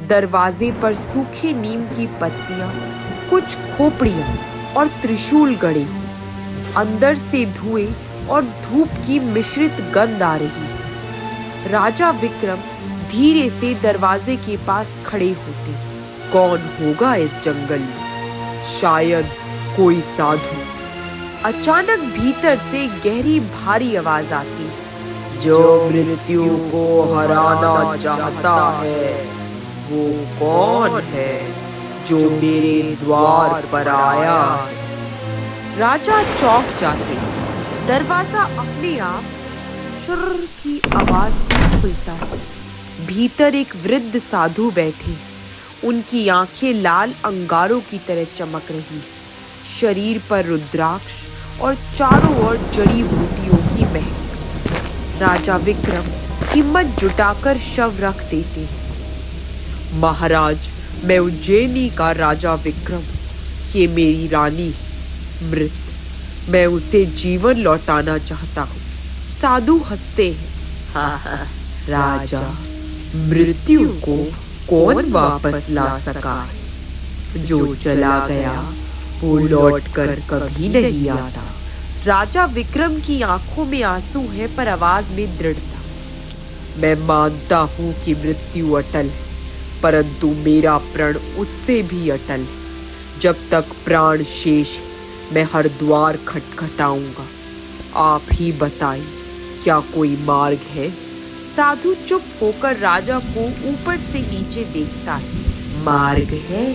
दरवाजे पर सूखे नीम की पत्तियां, कुछ खोपड़ियां और त्रिशूल गड़े। अंदर से धुएं और धूप की मिश्रित गंध आ रही। राजा विक्रम धीरे से दरवाजे के पास खड़े होते। कौन होगा इस जंगल में? शायद कोई साधु। अचानक भीतर से गहरी भारी आवाज आती। जो मृत्यु को हराना चाहता है, वो कौन है जो मेरे द्वार पर आया? राजा चौंक जाते। दरवाजा अपने आप शुर्र की आवाज से खुलता है। भीतर एक वृद्ध साधु बैठे। उनकी आंखें लाल अंगारों की तरह चमक रही। शरीर पर रुद्राक्ष और चारों ओर जड़ी बूटियों की महक। राजा विक्रम हिम्मत जुटाकर शव रख देते। महाराज, मैं उज्जैनी का राजा विक्रम। ये मेरी रानी मृत। मैं उसे जीवन लौटाना चाहता हूँ। साधु हंसते हैं। राजा, मृत्यु को कौन वापस ला सका? जो चला गया वो लौट कर कभी नहीं आता। राजा विक्रम की आंखों में आंसू है पर आवाज में दृढ़ता। मैं मानता हूँ कि मृत्यु अटल, परंतु मेरा प्रण उससे भी अटल। जब तक प्राण शेष मैं हर द्वार खटखटाऊंगा। आप ही बताएं, क्या कोई मार्ग है? साधु चुप होकर राजा को ऊपर से नीचे देखता है। मार्ग है,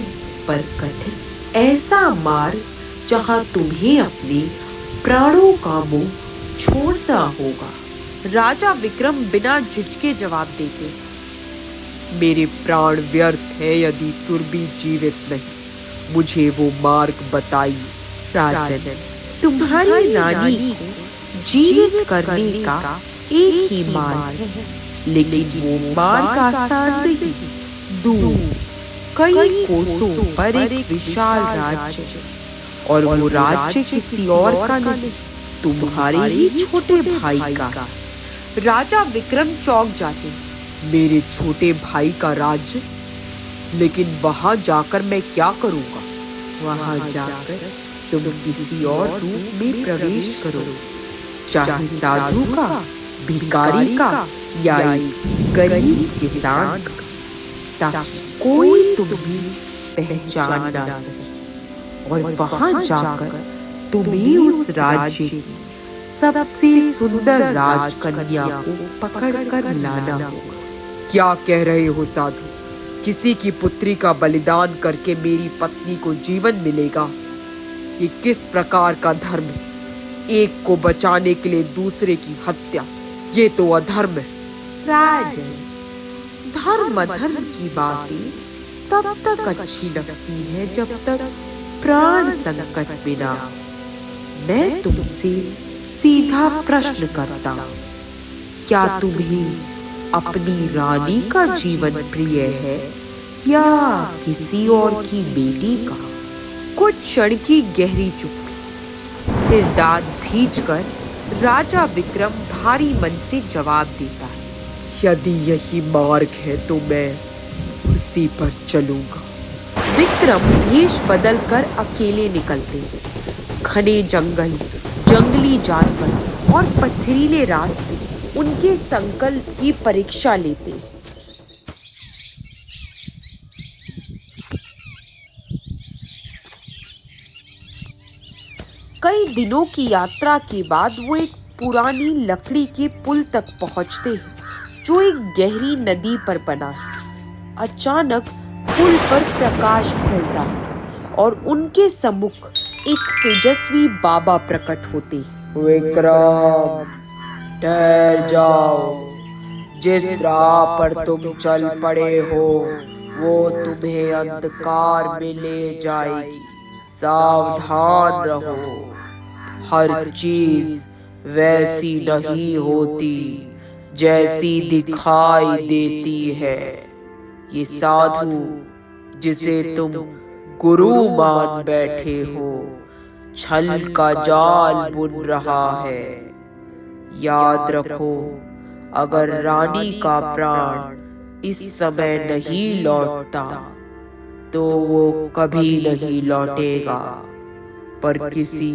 पर कठिन। ऐसा मार्ग जहां तुम्हें अपने प्राणों का मोह छोड़ना होगा। राजा विक्रम बिना झिझके जवाब देते। मेरे प्राण व्यर्थ है यदि सुरभि जीवित नहीं। मुझे वो मार्ग बताइए। राजन, तुम्हारी रानी को जीवित करने का एक ही मार्ग है, लेकिन वो मार्ग आसान नहीं। दूर कई कोसों पर एक विशाल राज्य, और वो राज्य किसी और का नहीं, तुम्हारे ही छोटे भाई का। राजा विक्रम चौंक जाते। मेरे छोटे भाई का राज्य? लेकिन वहां जाकर मैं क्या करूंगा? वहां जाकर तुम किसी और रूप में प्रवेश करो, चाहे साधु का, भिखारी का या एक गरीब किसान का, ताकि कोई तुम्हें पहचान ना सके। और वहां जाकर तुम्हें उस राज्य की सबसे सुंदर राजकन्या को पकड़कर लाना होगा। क्या कह रहे हो साधु? किसी की पुत्री का बलिदान करके मेरी पत्नी को जीवन मिलेगा? ये किस प्रकार का धर्म है? एक को बचाने के लिए दूसरे की हत्या, ये तो अधर्म है। राजन, धर्म अधर्म की बातें तब तक अच्छी लगती है जब तक प्राण संकट में ना हो। मैं तुमसे सीधा प्रश्न करता हूँ, क्या तुम्हें अपनी रानी का जीवन प्रिय है या किसी और की बेटी का? कुछ क्षण की गहरी चुप्पी, फिर दांत भींचकर राजा विक्रम भारी मन से जवाब देता है। यदि यही मार्ग है तो मैं उसी पर चलूंगा। विक्रम वेश बदलकर अकेले निकलते। घने जंगल, जंगली जानवर और पथरीले रास्ते उनके संकल्प की परीक्षा लेते। कई दिनों की यात्रा के बाद वो एक पुरानी लकड़ी के पुल तक पहुंचते हैं, जो एक गहरी नदी पर बना है। अचानक पुल पर प्रकाश फैलता है और उनके सम्मुख एक तेजस्वी बाबा प्रकट होते। विक्रम, ठहर जाओ। जिस राह पर तुम चल पड़े हो वो तुम्हें अंधकार में ले जाएगी। सावधान रहो। हर चीज वैसी नहीं होती जैसी दिखाई देती है। ये साधु जिसे तुम गुरु मान बैठे हो, छल का जाल बुन रहा है। याद रखो, अगर रानी का प्राण इस समय नहीं लौटता तो वो कभी नहीं लौटेगा, पर किसी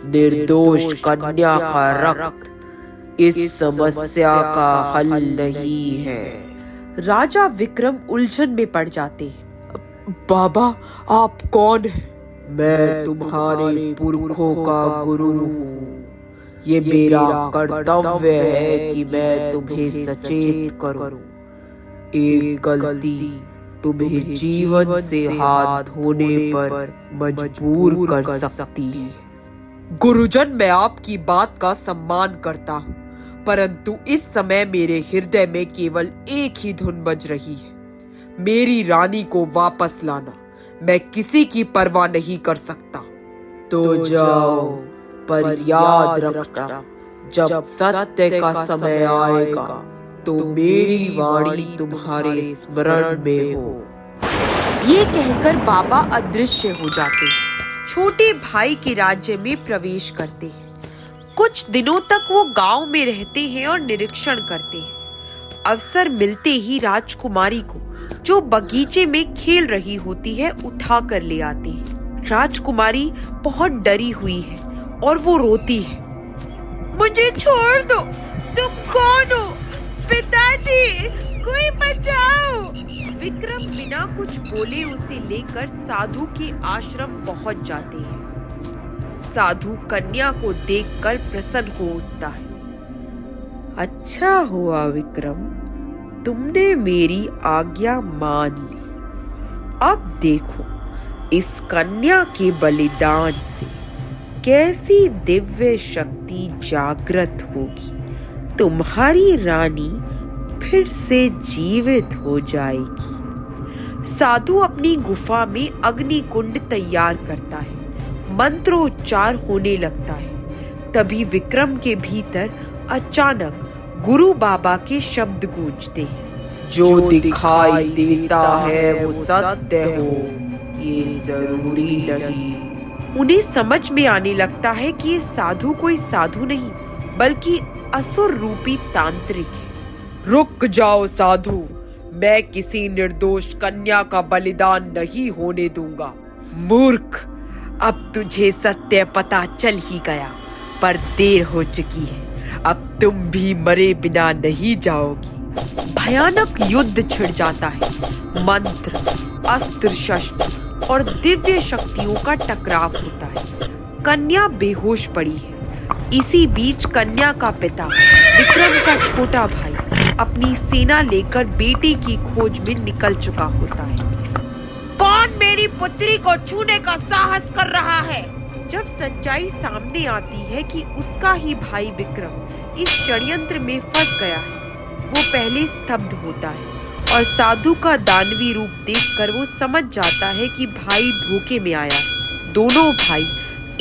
निर्दोष कन्या का रक्त इस समस्या का हल नहीं है। राजा विक्रम उलझन में पड़ जाते हैं। बाबा, आप कौन हैं? मैं तुम्हारे पुरखों का गुरु हूँ। ये मेरा कर्तव्य है कि मैं तुम्हें सचेत करूं। एक गलती तुम्हें जीवन से हाथ धोने पर मजबूर कर सकती है। गुरुजन, मैं आपकी बात का सम्मान करता हूँ, परंतु इस समय मेरे हृदय में केवल एक ही धुन बज रही है, मेरी रानी को वापस लाना। मैं किसी की परवाह नहीं कर सकता। तो जाओ, पर याद रखना, जब सत्य का समय आएगा तो मेरी वाणी तुम्हारे स्मरण में हो। ये कहकर बाबा अदृश्य हो जाते हैं। छोटे भाई के राज्य में प्रवेश करते हैं। कुछ दिनों तक वो गांव में रहते हैं और निरीक्षण करते हैं। अवसर मिलते ही राजकुमारी को, जो बगीचे में खेल रही होती है, उठा कर ले आते हैं। राजकुमारी बहुत डरी हुई है और वो रोती है। मुझे छोड़ दो, तुम कौन हो? पिताजी, कोई बचाओ। विक्रम बिना कुछ बोले उसे लेकर साधु के आश्रम पहुंच जाते हैं। साधु कन्या को देखकर प्रसन्न हो उठता है। अच्छा हुआ विक्रम, तुमने मेरी आज्ञा मान ली। अब देखो, इस कन्या के बलिदान से कैसी दिव्य शक्ति जागृत होगी। तुम्हारी रानी फिर से जीवित हो जाएगी। साधु अपनी गुफा में अग्नि कुंड तैयार करता है। मंत्रोच्चार होने लगता है। तभी विक्रम के भीतर अचानक गुरु बाबा के शब्द गूंजते हैं। जो दिखाई देता है वो सत्य हो, ये जरूरी नहीं। उन्हें समझ में आने लगता है कि ये साधु कोई साधु नहीं, बल्कि असुर रूपी तांत्रिक है। रुक जाओ साधु, मैं किसी निर्दोष कन्या का बलिदान नहीं होने दूंगा। मूर्ख, अब तुझे सत्य पता चल ही गया, पर देर हो चुकी है। अब तुम भी मरे बिना नहीं जाओगी। भयानक युद्ध छिड़ जाता है। मंत्र, अस्त्र शस्त्र और दिव्य शक्तियों का टकराव होता है। कन्या बेहोश पड़ी है। इसी बीच कन्या का पिता, विक्रम का छोटा भाई, अपनी सेना लेकर बेटी की खोज में निकल चुका होता है। कौन मेरी पुत्री को छूने का साहस कर रहा है? जब सच्चाई सामने आती है कि उसका ही भाई विक्रम इस षड्यंत्र में फंस गया है, वो पहले स्तब्ध होता है और साधु का दानवी रूप देखकर वो समझ जाता है कि भाई धोखे में आया है। दोनों भाई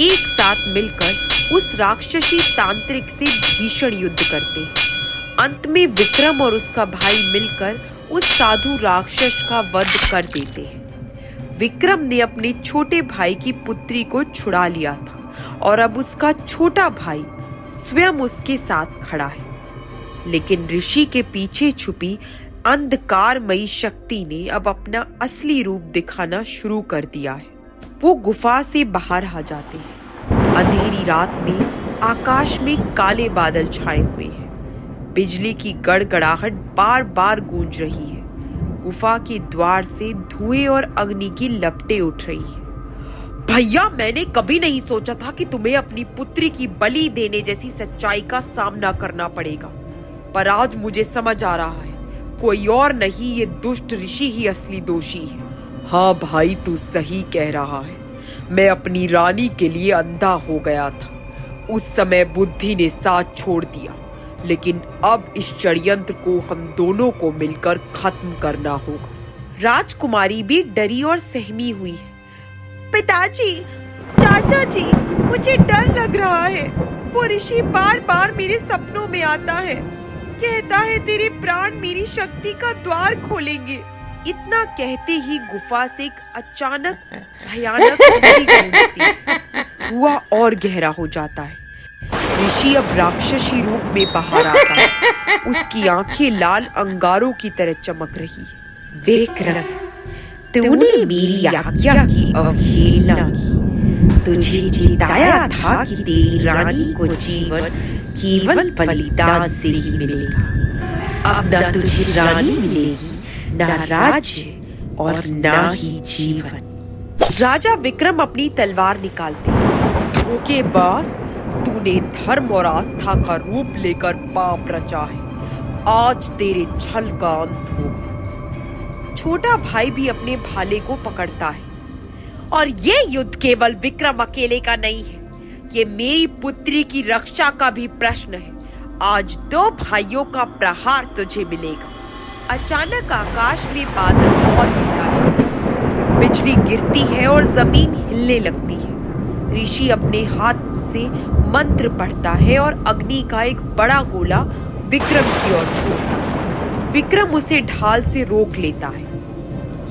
एक साथ मिलकर उस राक्षसी तांत्रिक से भीषण युद्ध करते हैं। अंत में विक्रम और उसका भाई मिलकर उस साधु राक्षस का वध कर देते हैं। विक्रम ने अपने छोटे भाई की पुत्री को छुड़ा लिया था और अब उसका छोटा भाई स्वयं उसके साथ खड़ा है। लेकिन ऋषि के पीछे छुपी अंधकारमयी शक्ति ने अब अपना असली रूप दिखाना शुरू कर दिया है। वो गुफा से बाहर आ जाते हैं। अंधेरी रात में आकाश में काले बादल छाए हुए हैं। बिजली की गड़गड़ाहट बार बार गूंज रही है। गुफा के द्वार से धुएं और अग्नि की लपटें उठ रही है। भैया, मैंने कभी नहीं सोचा था कि तुम्हें अपनी पुत्री की बलि देने जैसी सच्चाई का सामना करना पड़ेगा, पर आज मुझे समझ आ रहा है, कोई और नहीं, ये दुष्ट ऋषि ही असली दोषी है। हाँ भाई, तू सही कह रहा है। मैं अपनी रानी के लिए अंधा हो गया था। उस समय बुद्धि ने साथ छोड़ दिया, लेकिन अब इस षड्यंत्र को हम दोनों को मिलकर खत्म करना होगा। राजकुमारी भी डरी और सहमी हुई है। पिताजी, चाचा जी, मुझे डर लग रहा है। वो ऋषि बार बार मेरे सपनों में आता है, कहता है तेरे प्राण मेरी शक्ति का द्वार खोलेंगे। इतना कहते ही गुफा से एक अचानक भयानक ध्वनि गूंजती है। धुआं और गहरा हो जाता है। ऋषि अब राक्षसी रूप में बाहर आता है। उसकी आंखें लाल अंगारों की तरह चमक रही। विक्रम, तूने मेरी आज्ञा की अवहेलना की। तुझे चिताया था कि तेरी रानी को जीवन केवल बलिदान से ही मिलेगा। अब न तुझे रानी मिलेगी, न राज्य और न ही जीवन। राजा विक्रम अपनी तलवार निकालते हैं। धोखेबाज, तूने धर्म और आस्था का रूप लेकर पाप रचा है। आज तेरे छल का अंत होगा। छोटा भाई भी अपने भाले को पकड़ता है। और ये युद्ध केवल विक्रम अकेले का नहीं है, ये मेरी पुत्री की रक्षा का भी प्रश्न है। आज दो भाइयों का प्रहार तुझे मिलेगा। अचानक आकाश में बादल और गहरा जाते हैं। बिजली गिरती है और जमीन हिलने लगती है। ऋषि अपने हाथ से मंत्र पढ़ता है और अग्नि का एक बड़ा गोला विक्रम की ओर छोड़ता है। विक्रम उसे ढाल से रोक लेता है।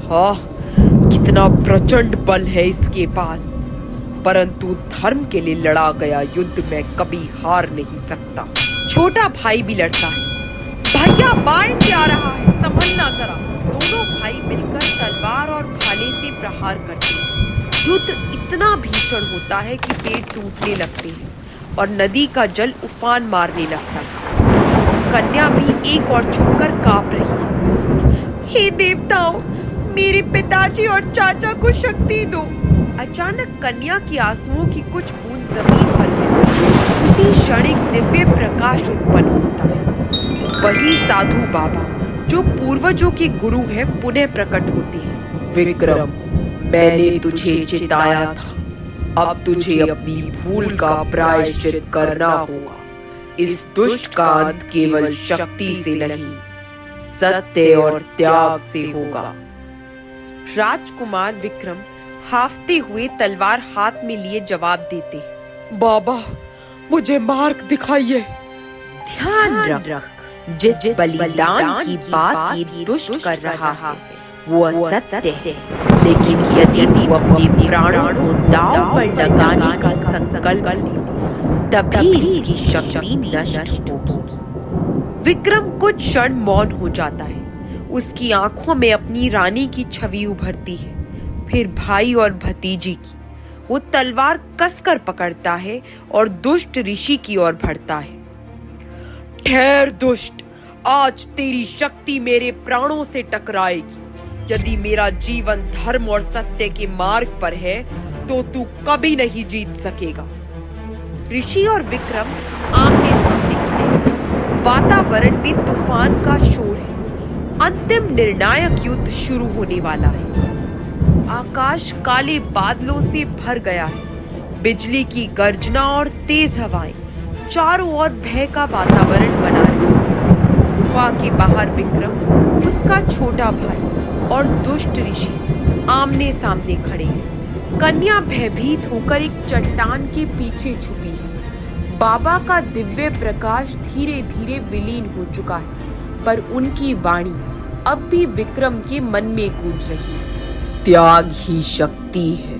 हाँ, कितना प्रचंड बल है इसके पास, परंतु धर्म के लिए लड़ा गया युद्ध में कभी हार नहीं सकता। छोटा भाई भी लड़ता है। भैया बाएं से आ रहा है, संभलना जरा। दोनों भाई मिलकर तलवार और भाले से प्रहार करते हैं। युद्ध इतना भीषण होता है कि पेड़ टूटने लगते हैं और नदी का जल उफान मारने लगता है। कन्या भी एक और छुपकर कांप रही। हे देवताओं, मेरे पिताजी और चाचा को शक्ति दो। अचानक कन्या की आंसुओं की कुछ बूंद जमीन पर गिरती है। उसी क्षण एक दिव्य प्रकाश उत्पन्न होता है। वही साधु बाबा जो पूर्वजों के गुरु हैं पुनः प्रकट होते हैं। विक्रम, मैंने तुझे चिताया था। अब तुझे अपनी भूल का प्रायश्चित करना होगा। इस दुष्ट का अंत केवल शक्ति से नहीं, सत्य और त्याग से होगा। राजकुमार विक्रम हाफते हुए तलवार हाथ में लिए जवाब देते, बाबा मुझे मार्ग दिखाइए। ध्यान रख, जिस बलिदान की बात ये दुष्ट कर रहा है वो असत्य है, लेकिन यदि तू अपने प्राणों को दांव पर लगाने का संकल्प ले, तभी इसकी शक्ति नष्ट होगी। विक्रम कुछ क्षण मौन हो जाता है। उसकी आंखों में अपनी रानी की छवि उभरती है, फिर भाई और भतीजी की। वो तलवार कसकर पकड़ता है और दुष्ट ऋषि की ओर बढ़ता है। ठहर दुष्ट, आज तेरी शक्ति मेरे प्राणों से टकराएगी। यदि मेरा जीवन धर्म और सत्य के मार्ग पर है तो तू कभी नहीं जीत सकेगा। ऋषि और विक्रम आमने सामने खड़े। वातावरण में तूफान का शोर है। अंतिम निर्णायक युद्ध शुरू होने वाला है। आकाश काले बादलों से भर गया है। बिजली की गर्जना और तेज हवाएं चारों ओर भय का वातावरण बना रही है। गुफा के बाहर विक्रम, उसका छोटा भाई और दुष्ट ऋषि आमने सामने खड़े हैं। कन्या भयभीत होकर एक चट्टान के पीछे छुपी है। बाबा का दिव्य प्रकाश धीरे धीरे विलीन हो चुका है, पर उनकी वाणी अब भी विक्रम के मन में गूंज रही है। त्याग ही शक्ति है।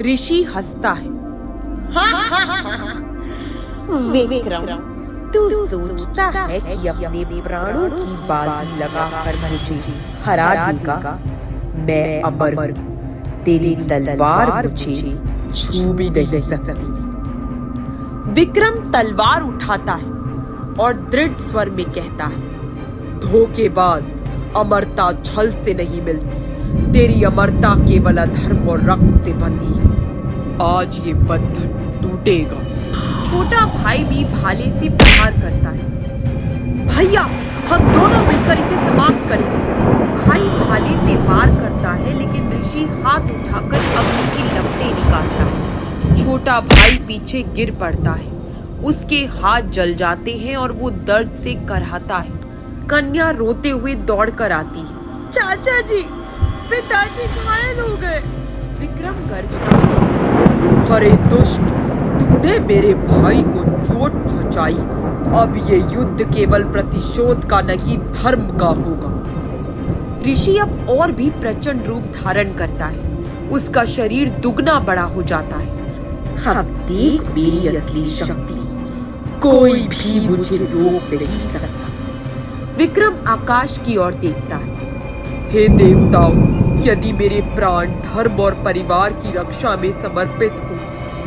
ऋषि हंसता है। विक्रम, तू सोचता है कि अपने प्राणों की बाजी लगाकर मुझे हरा देगा? मैं अमर हूं। तेरी तलवार मुझे छू भी नहीं सकती। विक्रम तलवार उठाता है और दृढ़ स्वर में कहता है, धोखेबाज, अमरता छल से नहीं मिलती। तेरी अमरता केवल अधर्म और रक्त से बंधी है। आज ये बंधन टूटेगा। छोटा भाई भी भाले से प्रहार करता है। भैया, हम दोनों मिलकर इसे समाप्त करेंगे। भाई भाले से वार करता है, लेकिन ऋषि हाथ उठाकर अग्नि की लपटें निकालता है। छोटा भाई पीछे गिर पड़ता है। उसके हाथ जल जाते हैं और वो दर्द से करहाता है। कन्या रोते हुए दौड़ कर आती है। चाचा जी, पिताजी घायल हो गए। विक्रम गर्जना, अरे दुष्ट, तूने मेरे भाई को चोट पहुंचाई। अब ये युद्ध केवल प्रतिशोध का नहीं, धर्म का होगा। ऋषि अब और भी प्रचंड रूप धारण करता है। उसका शरीर दुगना बड़ा हो जाता है। अब देख मेरी असली शक्ति। कोई भी मुझे रोक नहीं सकता। विक्रम आकाश की ओर देखता है। हे देवताओं, यदि मेरे प्राण धर्म और परिवार की रक्षा में समर्पित हो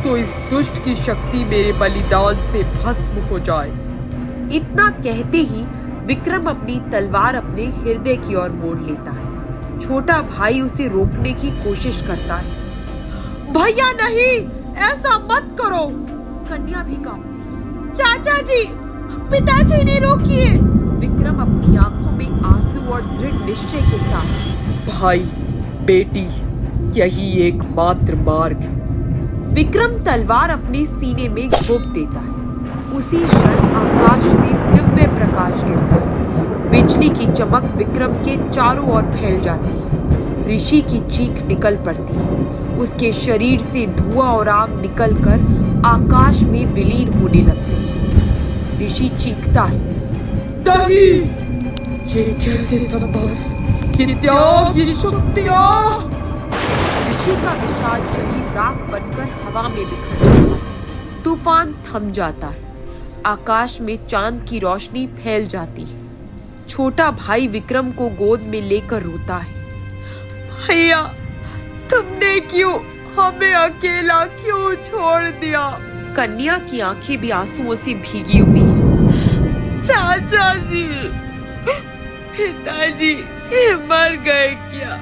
तो इस दुष्ट की शक्ति मेरे बलिदान से भस्म हो जाए। इतना कहते ही विक्रम अपनी तलवार अपने हृदय की ओर मोड़ लेता है। छोटा भाई उसे रोकने की कोशिश करता है। भैया नहीं, ऐसा मत करो। कन्या भी कांपती। चाचा जी, पिताजी ने रोकिए। विक्रम अपनी आंखों में आंसू और दृढ़ निश्चय के साथ, भाई बेटी, यही एकमात्र मार्ग है। विक्रम तलवार अपने सीने में घोंप देता है। उसी क्षण आकाश से दिव्य प्रकाश गिरता है। बिजली की चमक विक्रम के चारों ओर फैल जाती है। ऋषि की चीख निकल पड़ती है। उसके शरीर से धुआं और आग निकलकर आकाश में विलीन होने लगते हैं। ऋषि चीखता है, नहीं, ये कैसे संभव है? ये त्याग, ये शक्तियाँ। ऋषि का विशाल शरीर राख बनकर हवा में बिखर जाता है। तूफान थम जाता है। आकाश में चांद की रोशनी फैल जाती है। छोटा भाई विक्रम को गोद में लेकर रोता है। भैया, तुमने क्यों हमें अकेला क्यों छोड़ दिया? कन्या की आंखें भी आंसुओं से भीगी हुई है। चाचा जी, पिताजी, ये मर गए क्या?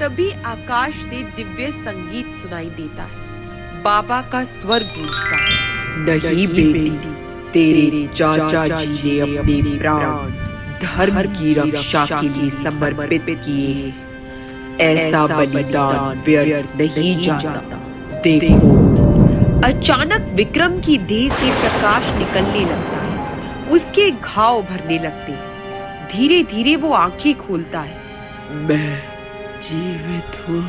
तभी आकाश से दिव्य संगीत सुनाई देता है। बाबा का स्वर गूंजता है। नहीं बेटी, तेरे चाचा जी ने अपने प्राण धर्म की रक्षा के लिए समर्पित किए। ऐसा बलिदान व्यर्थ नहीं जाता। देखो। अचानक विक्रम की देह से प्रकाश निकलने लगता है। उसके घाव भरने लगते हैं। धीरे धीरे वो आंखें खोलता है। मैं जीवित हूँ।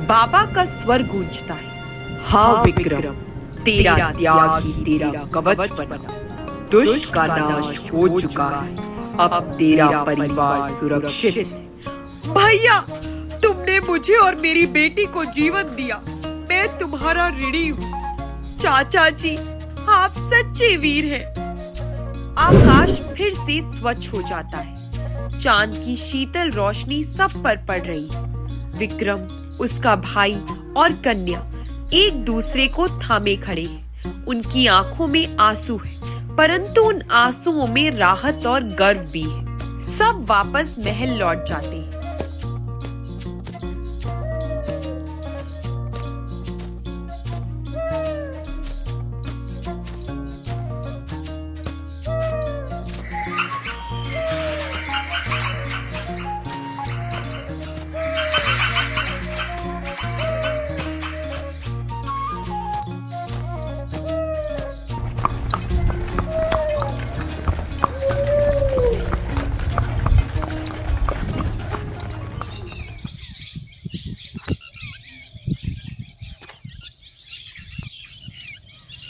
बाबा का स्वर गूंजता है। हाँ विक्रम, तेरा त्याग ही तेरा कवच बना। दुष्ट का नाश हो चुका है। अब तेरा परिवार सुरक्षित है। भैया, तुमने मुझे और मेरी बेटी को जीवन दिया। मैं तुम्हारा ऋणी हूँ। चाचा जी, आप सच्चे वीर हैं। आकाश फिर से स्वच्छ हो जाता है। चांद की शीतल रोशनी सब पर पड़ रही है। विक्रम, उसका भाई और कन्या एक दूसरे को थामे खड़े हैं। उनकी आंखों में आंसू है, परंतु उन आंसुओं में राहत और गर्व भी है। सब वापस महल लौट जाते हैं।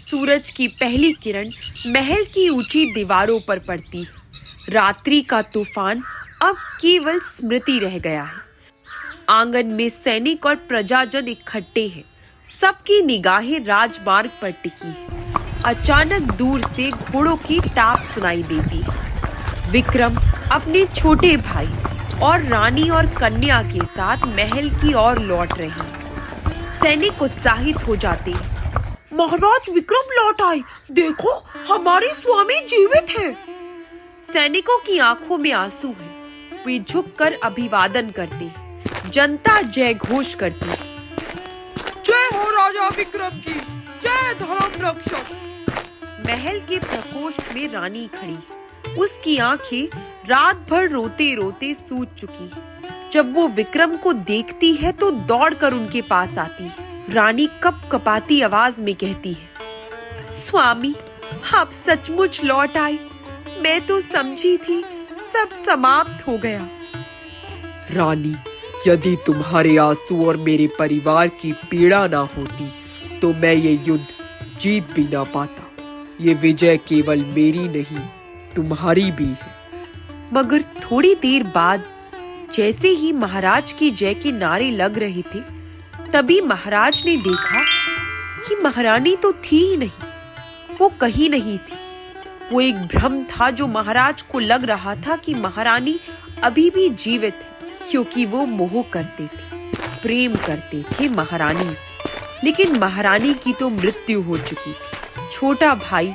सूरज की पहली किरण महल की ऊंची दीवारों पर पड़ती है। रात्रि का तूफान अब केवल स्मृति रह गया है। आंगन में सैनिक और प्रजाजन इकट्ठे हैं। सबकी निगाहें राजमार्ग पर टिकी है। अचानक दूर से घोड़ों की टाप सुनाई देती है। विक्रम अपने छोटे भाई और रानी और कन्या के साथ महल की ओर लौट रहे हैं। सैनिक उत्साहित हो जाते हैं। महाराज विक्रम लौट आए। देखो, हमारे स्वामी जीवित हैं। सैनिकों की आंखों में आंसू है। वे झुककर अभिवादन करते हैं। जनता जय घोष करती है। जय हो राजा विक्रम की, जय धर्म रक्षक। महल के प्रकोष्ठ में रानी खड़ी है। उसकी आंखें रात भर रोते रोते सूज चुकी है। जब वो विक्रम को देखती है तो दौड़कर उनके पास आती है। रानी कपकपाती आवाज में कहती है, स्वामी, आप सचमुच लौट आए। मैं तो समझी थी सब समाप्त हो गया। रानी, यदि तुम्हारे आंसू और मेरे परिवार की पीड़ा ना होती तो मैं ये युद्ध जीत भी ना पाता। ये विजय केवल मेरी नहीं, तुम्हारी भी है। मगर थोड़ी देर बाद जैसे ही महाराज की जय के नारे लग रहे थे, तभी महाराज ने देखा कि महारानी तो थी ही नहीं। वो कहीं नहीं थी। वो एक भ्रम था जो महाराज को लग रहा था कि महारानी अभी भी जीवित है, क्योंकि वो मोह करते थे, प्रेम करते थे महारानी से। लेकिन महारानी की तो मृत्यु हो चुकी थी। छोटा भाई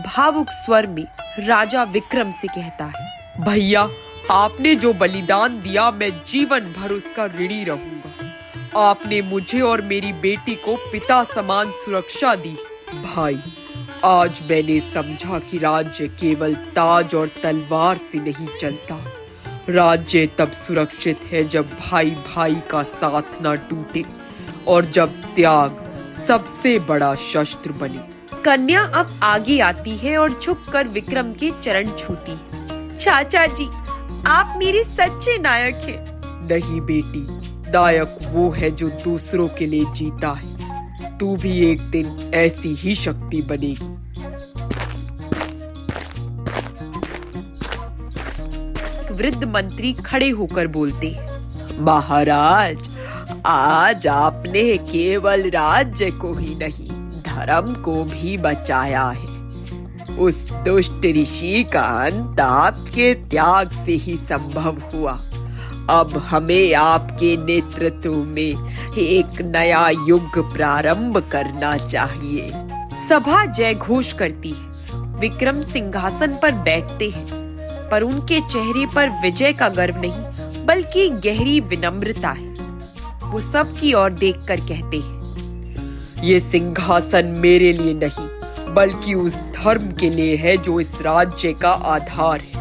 भावुक स्वर में राजा विक्रम से कहता है, भैया, आपने जो बलिदान दिया मैं जीवन भर उसका ऋणी रहूंगा। आपने मुझे और मेरी बेटी को पिता समान सुरक्षा दी। भाई, आज मैंने समझा कि राज्य केवल ताज और तलवार से नहीं चलता। राज्य तब सुरक्षित है जब भाई भाई का साथ ना टूटे और जब त्याग सबसे बड़ा शस्त्र बने। कन्या अब आगे आती है और झुककर विक्रम के चरण छूती है। चाचा जी, आप मेरे सच्चे नायक हैं। नहीं बेटी, नायक वो है जो दूसरों के लिए जीता है। तू भी एक दिन ऐसी ही शक्ति बनेगी। एक वृद्ध मंत्री खड़े होकर बोलते हैं, महाराज, आज आपने केवल राज्य को ही नहीं, धर्म को भी बचाया है। उस दुष्ट ऋषि का अंत आपके त्याग से ही संभव हुआ। अब हमें आपके नेतृत्व में एक नया युग प्रारंभ करना चाहिए। सभा जय घोष करती है। विक्रम सिंहासन पर बैठते हैं, पर उनके चेहरे पर विजय का गर्व नहीं, बल्कि गहरी विनम्रता है। वो सबकी ओर देखकर कहते हैं, ये सिंहासन मेरे लिए नहीं, बल्कि उस धर्म के लिए है जो इस राज्य का आधार है।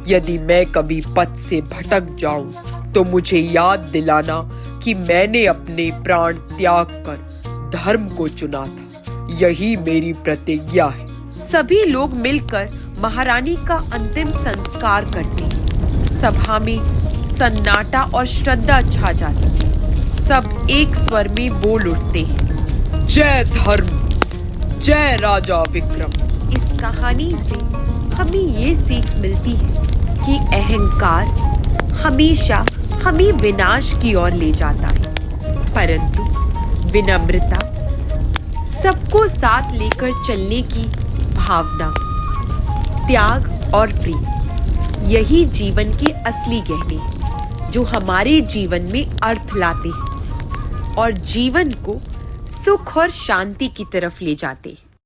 यदि मैं कभी पथ से भटक जाऊं, तो मुझे याद दिलाना कि मैंने अपने प्राण त्याग कर धर्म को चुना था। यही मेरी प्रतिज्ञा है। सभी लोग मिलकर महारानी का अंतिम संस्कार करते हैं। सभा में सन्नाटा और श्रद्धा छा जाती है। सब एक स्वर में बोल उठते हैं, जय धर्म, जय राजा विक्रम। इस कहानी से हमें ये सीख मिलती है कि अहंकार हमेशा हमें विनाश की ओर ले जाता है, परंतु विनम्रता, सबको साथ लेकर चलने की भावना, त्याग और प्रेम, यही जीवन के असली गहने हैं जो हमारे जीवन में अर्थ लाते हैं और जीवन को सुख और शांति की तरफ ले जाते हैं।